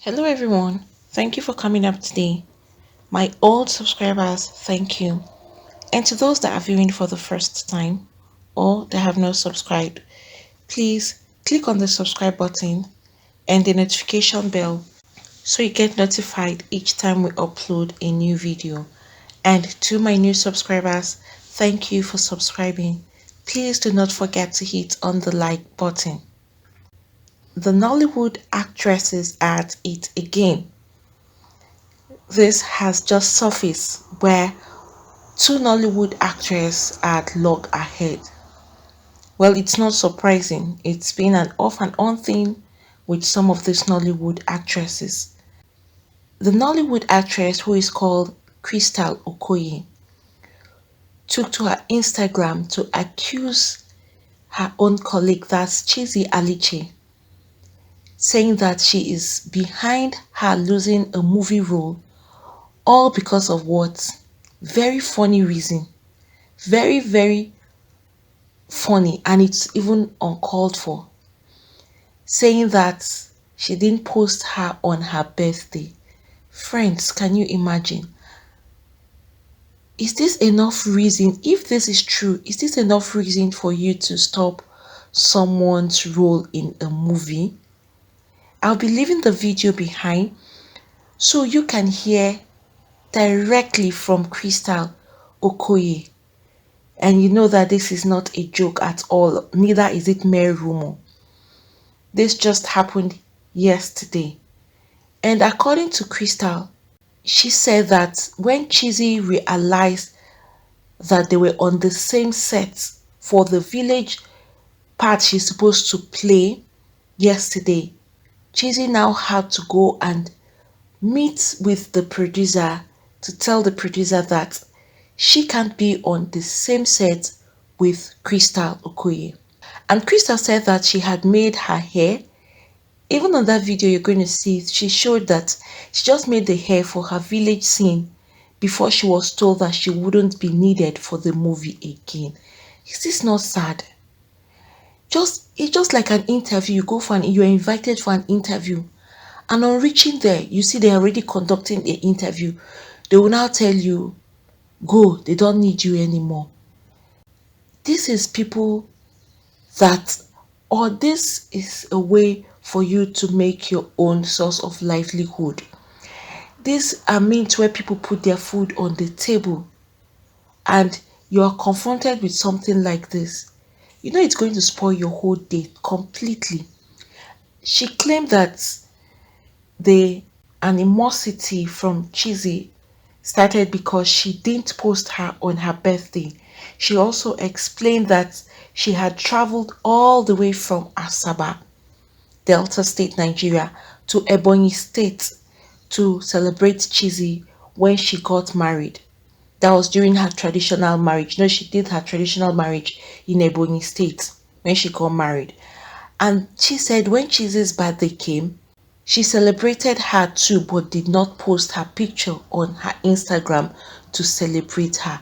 Hello everyone, thank you for coming up today. My old subscribers, thank you. And to those that are viewing for the first time or that have not subscribed, please click on the subscribe button and the notification bell so you get notified each time we upload a new video. And to my new subscribers, thank you for subscribing. Please do not forget to hit on the like button. The Nollywood actresses at it again. This has just surfaced where two Nollywood actresses are log ahead. Well, it's not surprising. It's been an off and on thing with some of these Nollywood actresses. The Nollywood actress who is called Crystal Okoye took to her Instagram to accuse her own colleague, that's Chizzy Alich, saying that she is behind her losing a movie role, all because of what? Very funny reason. Very, very funny, and it's even uncalled for, saying that she didn't post her on her birthday. Friends, can you imagine? Is this enough reason? If this is true, is this enough reason for you to stop someone's role in a movie? I'll be leaving the video behind so you can hear directly from Crystal Okoye. And you know that this is not a joke at all, neither is it mere rumor. This just happened yesterday. And according to Crystal, she said that when Chizzy realized that they were on the same set for the village part she's supposed to play yesterday, Chizzy now had to go and meet with the producer to tell the producer that she can't be on the same set with Crystal Okoye. And Crystal said that she had made her hair. Even on that video you're going to see, she showed that she just made the hair for her village scene before she was told that she wouldn't be needed for the movie again. Is this not sad? It's just like an interview. You're invited for an interview, and on reaching there, you see they're already conducting an interview. They will now tell you, go, they don't need you anymore. This is people that, or this is a way for you to make your own source of livelihood. These are means where people put their food on the table, and you are confronted with something like this. You know it's going to spoil your whole day completely. She claimed that the animosity from Chizzy started because she didn't post her on her birthday. She also explained that she had traveled all the way from Asaba, Delta State, Nigeria, to Ebonyi State to celebrate Chizzy when she got married. That was during her traditional marriage. No, she did her traditional marriage in Ebonyi State when she got married. And she said when Chizzy's birthday came, she celebrated her too, but did not post her picture on her Instagram to celebrate her.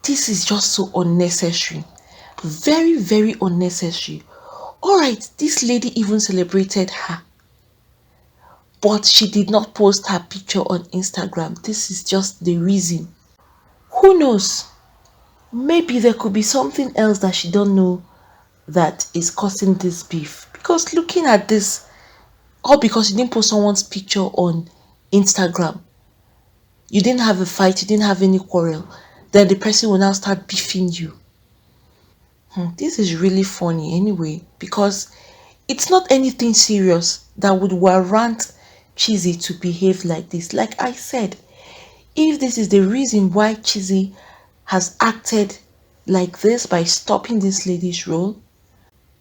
This is just so unnecessary. Very, very unnecessary. Alright, this lady even celebrated her, but she did not post her picture on Instagram. This is just the reason. Who knows? Maybe there could be something else that she don't know that is causing this beef. Because looking at this, all because you didn't post someone's picture on Instagram, you didn't have a fight, you didn't have any quarrel, then the person will now start beefing you. This is really funny anyway, because it's not anything serious that would warrant Chizzy to behave like this. Like I said, if this is the reason why Chizzy has acted like this by stopping this lady's role,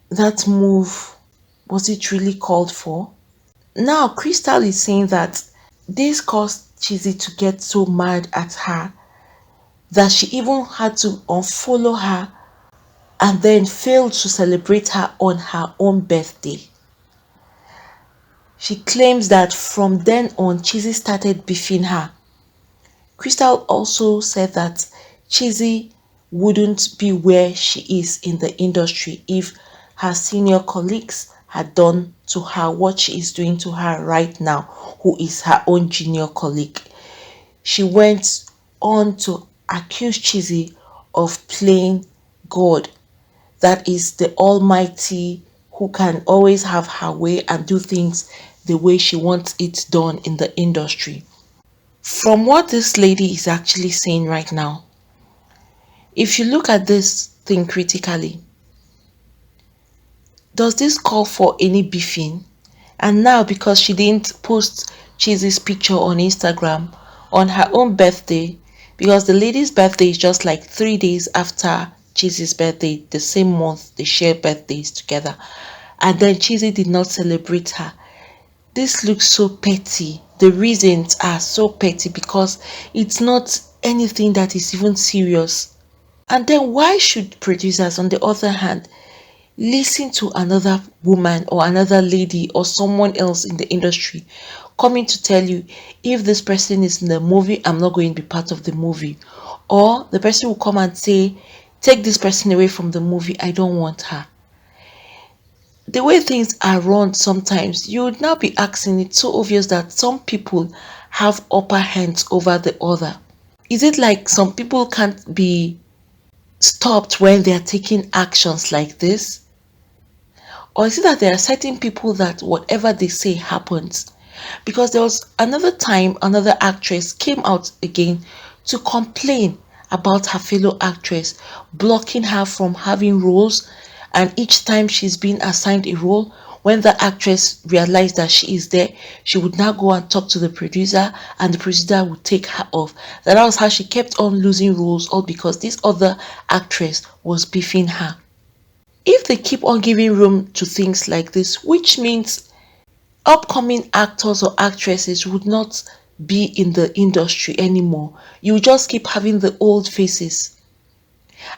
that move, was it really called for? Now Crystal is saying that this caused Chizzy to get so mad at her that she even had to unfollow her and then failed to celebrate her on her own birthday. She claims that from then on, Chizzy started beefing her. Crystal also said that Chizzy wouldn't be where she is in the industry if her senior colleagues had done to her, what she is doing to her right now, who is her own junior colleague. She went on to accuse Chizzy of playing God, that is the Almighty, who can always have her way and do things the way she wants it done in the industry. From what this lady is actually saying right now, if you look at this thing critically, does this call for any beefing? And now, because she didn't post Chizzy's picture on Instagram on her own birthday, because the lady's birthday is just like 3 days after Chizzy's birthday, the same month they share birthdays together, and then Chizzy did not celebrate her. This looks so petty. The reasons are so petty because it's not anything that is even serious. And then why should producers, on the other hand, listen to another woman or another lady or someone else in the industry coming to tell you, if this person is in the movie, I'm not going to be part of the movie? Or the person will come and say, take this person away from the movie, I don't want her. The way things are run sometimes, you would now be asking, it's so obvious that some people have upper hands over the other. Is it like some people can't be stopped when they are taking actions like this? Or is it that there are certain people that whatever they say happens? Because there was another time another actress came out again to complain about her fellow actress blocking her from having roles, and each time she's been assigned a role, when the actress realized that she is there, she would now go and talk to the producer, and the producer would take her off. That was how she kept on losing roles, all because this other actress was beefing her. If they keep on giving room to things like this, which means upcoming actors or actresses would not be in the industry anymore. You just keep having the old faces.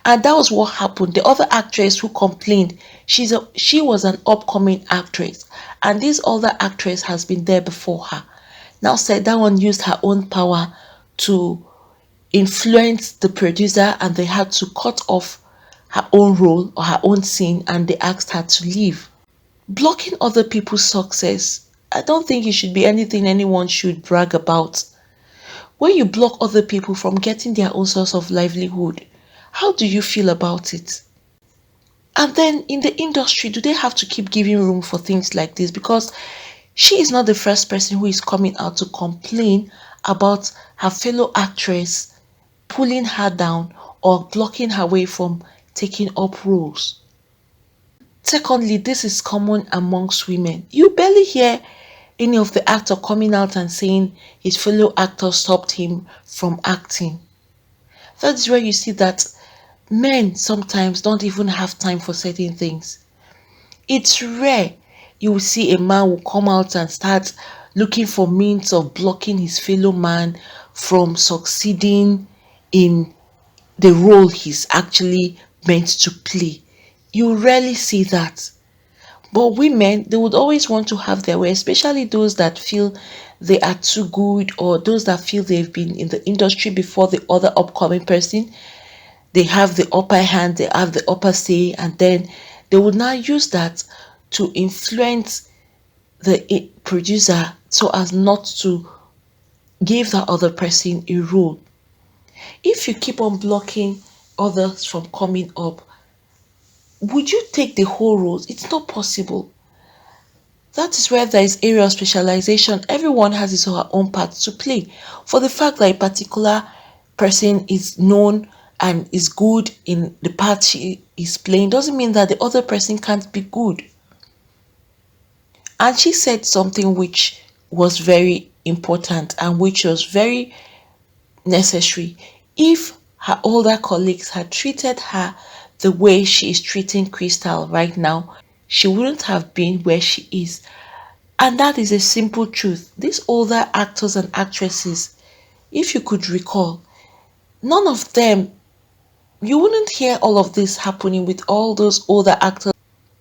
And that was what happened. The other actress who complained, she was an upcoming actress, and this other actress has been there before her. Now said that one used her own power to influence the producer, and they had to cut off her own role or her own scene, and they asked her to leave. Blocking other people's success, I don't think it should be anything anyone should brag about. When you block other people from getting their own source of livelihood, how do you feel about it? And then in the industry, do they have to keep giving room for things like this? Because she is not the first person who is coming out to complain about her fellow actress pulling her down or blocking her way from taking up roles. Secondly, this is common amongst women. You barely hear any of the actor coming out and saying his fellow actor stopped him from acting. That's where you see that men sometimes don't even have time for certain things. It's rare you will see a man will come out and start looking for means of blocking his fellow man from succeeding in the role he's actually meant to play. You rarely see that. But women, they would always want to have their way, especially those that feel they are too good, or those that feel they've been in the industry before the other upcoming person. They have the upper hand, they have the upper say, and then they would now use that to influence the producer so as not to give that other person a role. If you keep on blocking others from coming up, would you take the whole roles? It's not possible. That is where there is area of specialization. Everyone has his or her own part to play. For the fact that a particular person is known and is good in the part she is playing doesn't mean that the other person can't be good. And she said something which was very important and which was very necessary. If her older colleagues had treated her the way she is treating Crystal right now, she wouldn't have been where she is. And that is a simple truth. These older actors and actresses, if you could recall, none of them, you wouldn't hear all of this happening with all those older actors,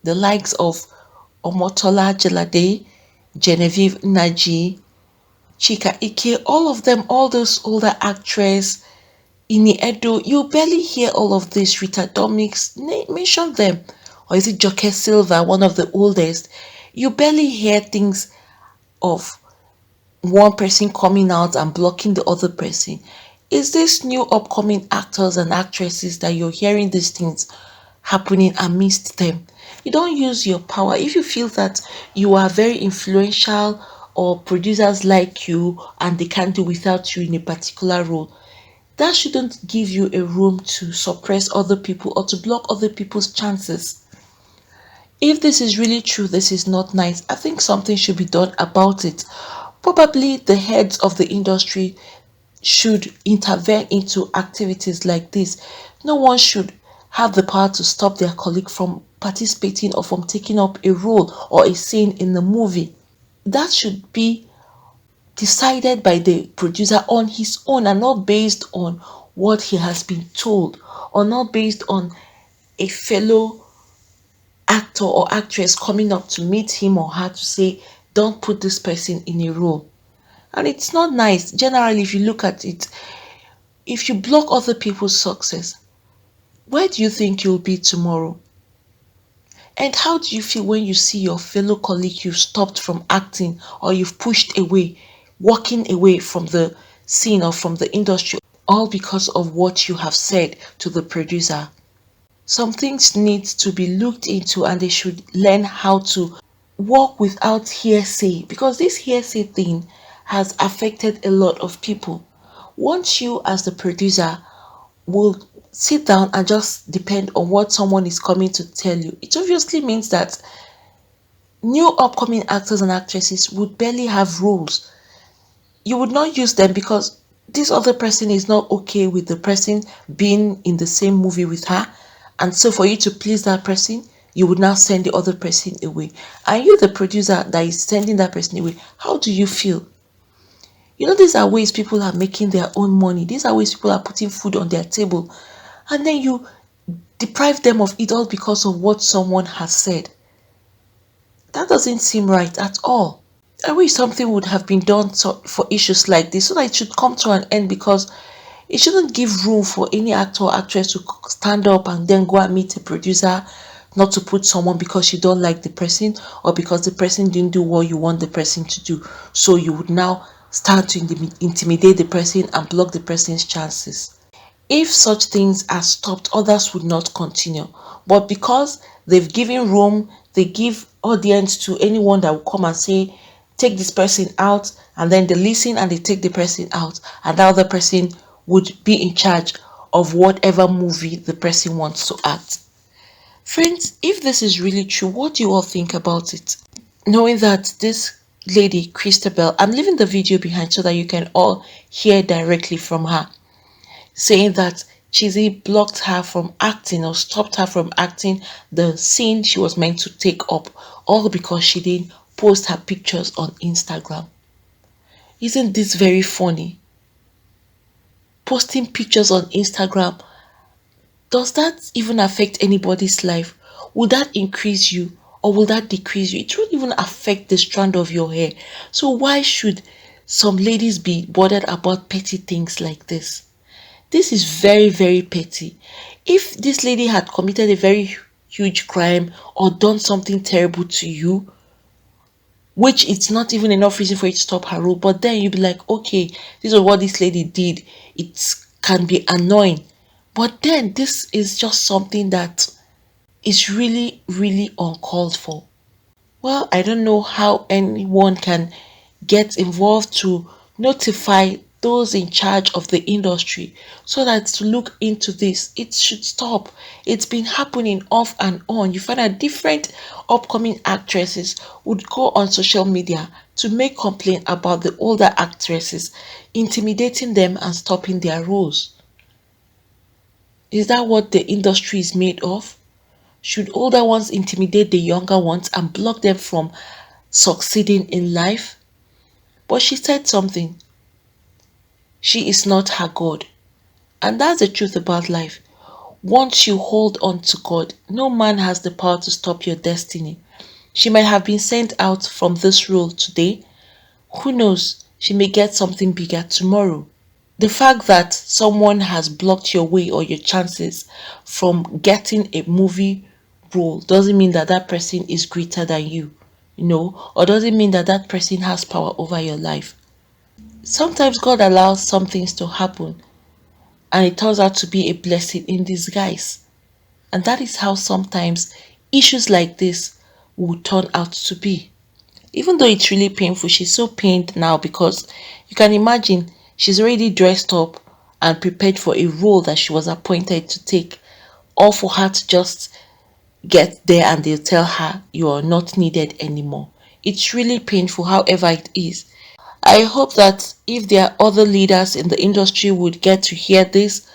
the likes of Omotola Jelade, Genevieve Naji, Chika Ike, all of them, all those older actresses, Ini Edo, you barely hear all of this. Rita Dominics, mention them. or is it Joke Silva, one of the oldest, you barely hear things of one person coming out and blocking the other person. Is this new upcoming actors and actresses that you're hearing these things happening amidst them? You don't use your power. If you feel that you are very influential or producers like you and they can't do without you in a particular role, that shouldn't give you a room to suppress other people or to block other people's chances. If this is really true, this is not nice. I think something should be done about it. Probably the heads of the industry should intervene into activities like this. No one should have the power to stop their colleague from participating or from taking up a role or a scene in the movie. That should be decided by the producer on his own and not based on what he has been told, or not based on a fellow actor or actress coming up to meet him or her to say, don't put this person in a role. And it's not nice. Generally, if you look at it, if you block other people's success, where do you think you'll be tomorrow? And how do you feel when you see your fellow colleague you've stopped from acting or you've pushed away, walking away from the scene or from the industry, all because of what you have said to the producer? Some things need to be looked into and they should learn how to work without hearsay, because this hearsay thing has affected a lot of people. Once you as the producer will sit down and just depend on what someone is coming to tell you, it obviously means that new upcoming actors and actresses would barely have roles. You would not use them because this other person is not okay with the person being in the same movie with her. And so for you to please that person, you would now send the other person away. And you, the producer that is sending that person away, how do you feel? You know, these are ways people are making their own money. These are ways people are putting food on their table. And then you deprive them of it all because of what someone has said. That doesn't seem right at all. I wish something would have been done for issues like this so that it should come to an end, because it shouldn't give room for any actor or actress to stand up and then go and meet a producer not to put someone because you don't like the person or because the person didn't do what you want the person to do. So you would now start to intimidate the person and block the person's chances. If such things are stopped, others would not continue. But because they've given room, they give audience to anyone that will come and say, take this person out, and then they listen and they take the person out, and the other person would be in charge of whatever movie the person wants to act. Friends, if this is really true, what do you all think about it? Knowing that this lady, Christabel, I'm leaving the video behind so that you can all hear directly from her, saying that Chizzy blocked her from acting or stopped her from acting the scene she was meant to take up, all because she didn't post her pictures on Instagram. Isn't this very funny? Posting pictures on Instagram, does that even affect anybody's life? Will that increase you or will that decrease you? It won't even affect the strand of your hair. So why should some ladies be bothered about petty things like this? This is very, very petty. If this lady had committed a very huge crime or done something terrible to you, which it's not even enough reason for you to stop her role, but then you'd be like, okay, this is what this lady did. It can be annoying. But then this is just something that is really, really uncalled for. Well, I don't know how anyone can get involved to notify those in charge of the industry so that to look into this. It should stop. It's been happening off and on. You find that different upcoming actresses would go on social media to make complaint about the older actresses, intimidating them and stopping their roles. Is that what the industry is made of? Should older ones intimidate the younger ones and block them from succeeding in life? But she said something. She is not her God. And that's the truth about life. Once you hold on to God, no man has the power to stop your destiny. She might have been sent out from this role today. Who knows? She may get something bigger tomorrow. The fact that someone has blocked your way or your chances from getting a movie role doesn't mean that that person is greater than you, or doesn't mean that that person has power over your life. Sometimes God allows some things to happen and it turns out to be a blessing in disguise. And that is how sometimes issues like this will turn out to be. Even though it's really painful, she's so pained now because you can imagine she's already dressed up and prepared for a role that she was appointed to take, all for her to just get there and they'll tell her you are not needed anymore. It's really painful, however it is. I hope that if there are other leaders in the industry would get to hear this,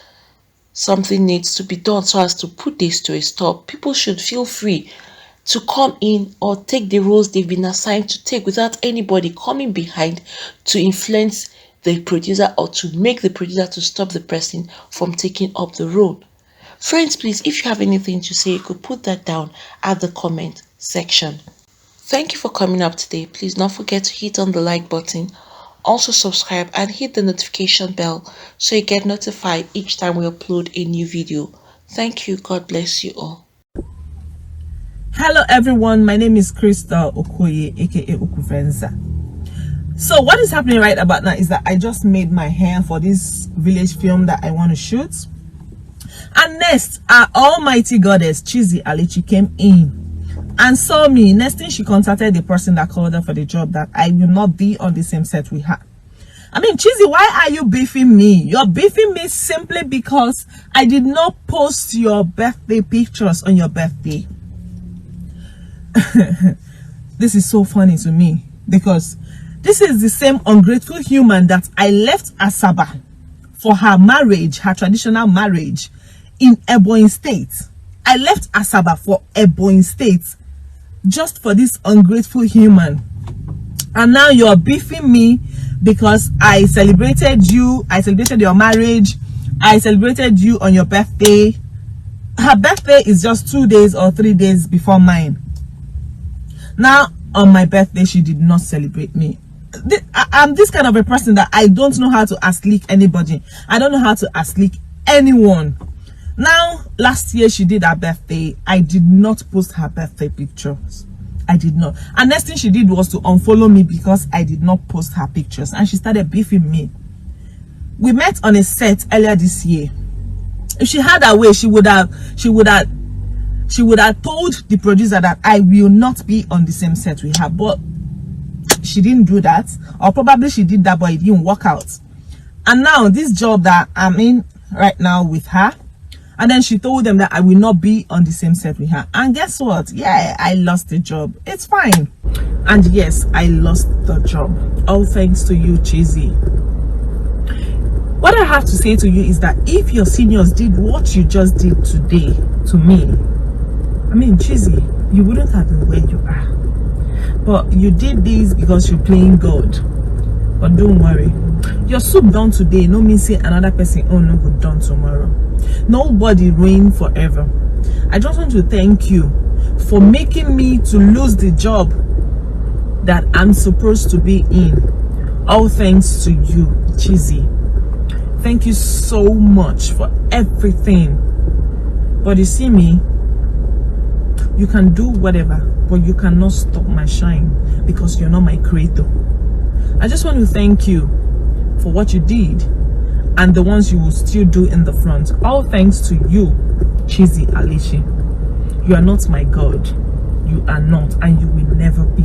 something needs to be done so as to put this to a stop. People should feel free to come in or take the roles they've been assigned to take without anybody coming behind to influence the producer or to make the producer to stop the person from taking up the role. Friends, please, if you have anything to say, you could put that down at the comment section. Thank you for coming up today. Please don't forget to hit on the like button. Also subscribe and hit the notification bell so you get notified each time we upload a new video. Thank you. God bless you all. Hello everyone, my name is Crystal Okoye, aka Okufenza. So what is happening right about now is that I just made my hair for this village film that I want to shoot. And next, our almighty goddess Chizzy Alich came in and saw me. Next thing, she contacted the person that called her for the job that I will not be on the same set with her. I mean, Chizzy, why are you beefing me? You're beefing me simply because I did not post your birthday pictures on your birthday. This is so funny to me because this is the same ungrateful human that I left Asaba for her marriage, her traditional marriage in Ebonyi State. I left Asaba for Ebonyi State just for this ungrateful human. And now you're beefing me because I celebrated you, I celebrated your marriage, I celebrated you on your birthday. Her birthday is just 2 days or 3 days before mine. Now, on my birthday, she did not celebrate me. I'm this kind of a person that I don't know how to asleep anybody. I don't know how to asleep anyone. Now, last year she did her birthday. I did not post her birthday pictures. I did not. And next thing she did was to unfollow me because I did not post her pictures. And she started beefing me. We met on a set earlier this year. If she had her way, she would have told the producer that I will not be on the same set with her, but she didn't do that, or probably she did that but it didn't work out. And now this job that I'm in right now with her, and then she told them that I will not be on the same set with her, and guess what? Yeah, I lost the job. It's fine. And yes, I lost the job, all thanks to you, Chizzy. What I have to say to you is that if your seniors did what you just did today to me, I mean, Chizzy, you wouldn't have been where you are. But you did this because you're playing God. But don't worry. Your soup done today, no mean say another person, oh no, good done tomorrow. Nobody reign forever. I just want to thank you for making me to lose the job that I'm supposed to be in. All thanks to you, Chizzy. Thank you so much for everything. But you see me, you can do whatever, but you cannot stop my shine because you're not my creator. I just want to thank you for what you did and the ones you will still do in the front. All thanks to you, Chizzy Alich. You are not my God. You are not, and you will never be.